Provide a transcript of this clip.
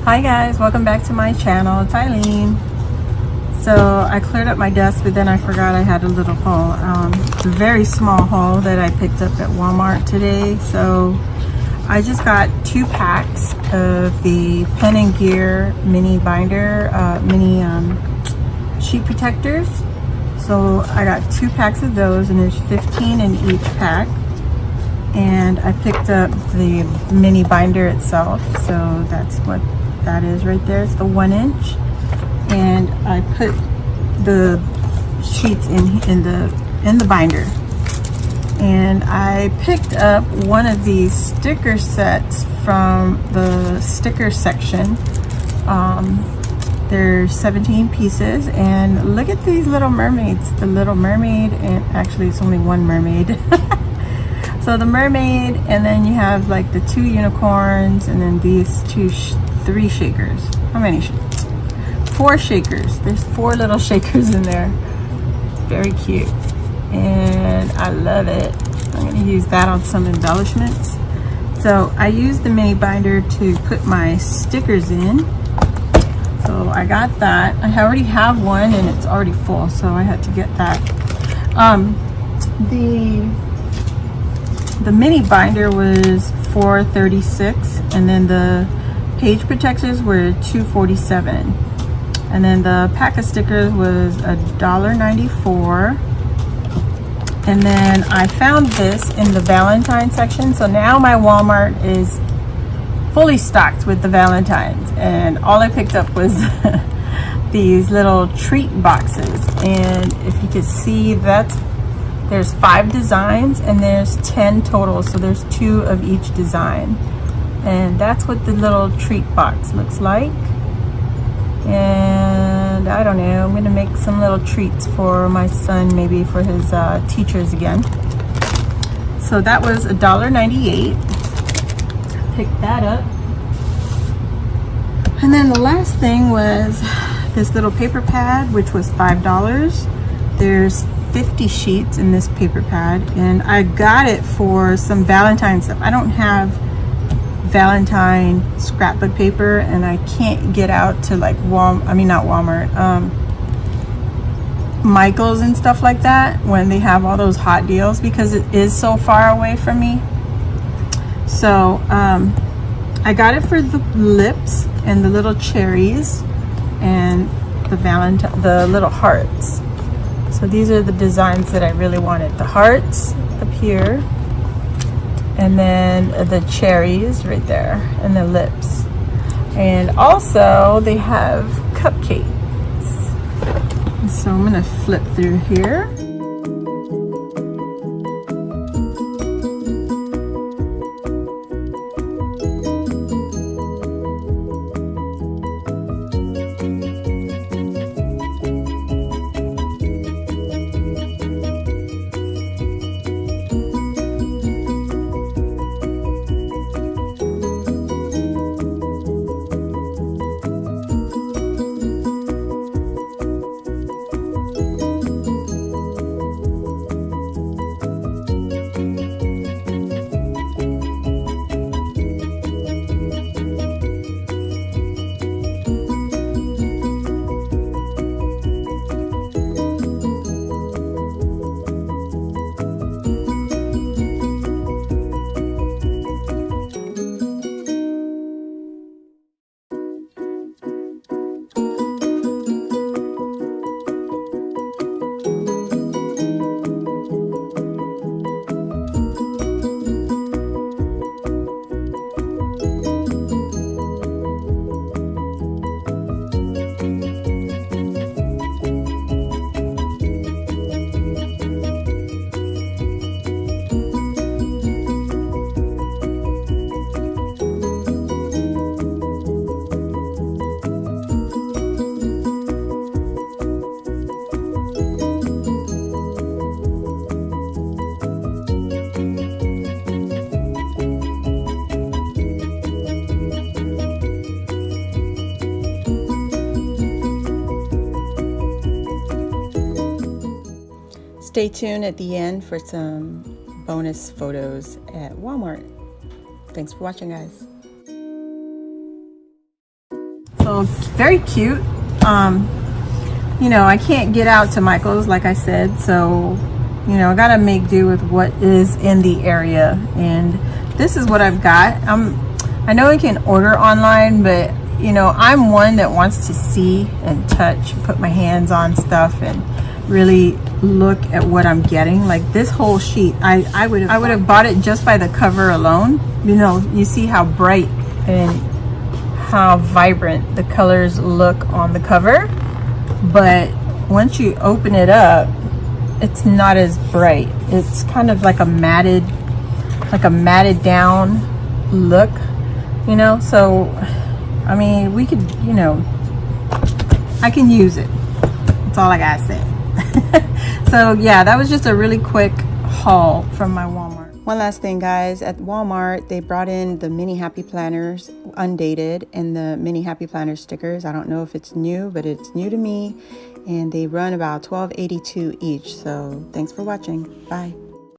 Hi guys, welcome back to my channel. It's Eileen. So I cleared up my desk, but then I forgot I had a little haul. It's a very small haul that I picked up at Walmart today. So I just got 2 packs of the Pen and Gear mini binder, mini sheet protectors. So I got 2 packs of those, and there's 15 in each pack. And I picked up the mini binder itself, so that's what that is right there. It's the 1 inch, and I put the sheets in the binder. And I picked up one of these sticker sets from the sticker section. There's 17 pieces, and look at these little mermaids. The little mermaid, and actually it's only one mermaid. So the mermaid, and then you have like the 2 unicorns, and then these 3 shakers. How many? 4 shakers. There's 4 little shakers in there. Very cute, and I love it. I'm going to use that on some embellishments. So I used the mini binder to put my stickers in. So I got that. I already have one, and it's already full, so I had to get that. The mini binder was $4.36, and then the page protectors were $2.47, and then the pack of stickers was $1.94. And then I found this in the Valentine section. So now my Walmart is fully stocked with the Valentines, and all I picked up was these little treat boxes. And if you could see, there's 5 designs, and there's 10 total, so there's 2 of each design. And that's what the little treat box looks like. And I don't know, I'm gonna make some little treats for my son, maybe for his teachers again. So that was $1.98. Pick that up. And then the last thing was this little paper pad, which was $5. There's 50 sheets in this paper pad, and I got it for some Valentine stuff. I don't have Valentine scrapbook paper, and I can't get out to like Michael's and stuff like that when they have all those hot deals, because it is so far away from me. So I got it for the lips and the little cherries and the little hearts. So these are the designs that I really wanted. The hearts up here, and then the cherries right there, and the lips. And also they have cupcakes. So I'm gonna flip through here. Stay tuned at the end for some bonus photos at Walmart. Thanks for watching, guys. So very cute. You know, I can't get out to Michael's like I said, so you know, I gotta make do with what is in the area, and this is what I've got. I know you can order online, but you know, I'm one that wants to see and touch, put my hands on stuff and really look at what I'm getting. Like this whole sheet, I would have bought it just by the cover alone. You know, you see how bright and how vibrant the colors look on the cover, but once you open it up, it's not as bright. It's kind of like a matted down look, you know. So I mean, we could, you know, I can use it. That's all I gotta say. So yeah, that was just a really quick haul from my Walmart. One last thing, guys, at Walmart they brought in the mini happy planners undated and the mini happy planner stickers. I don't know if it's new, but it's new to me, and they run about $12.82 each. So thanks for watching. Bye.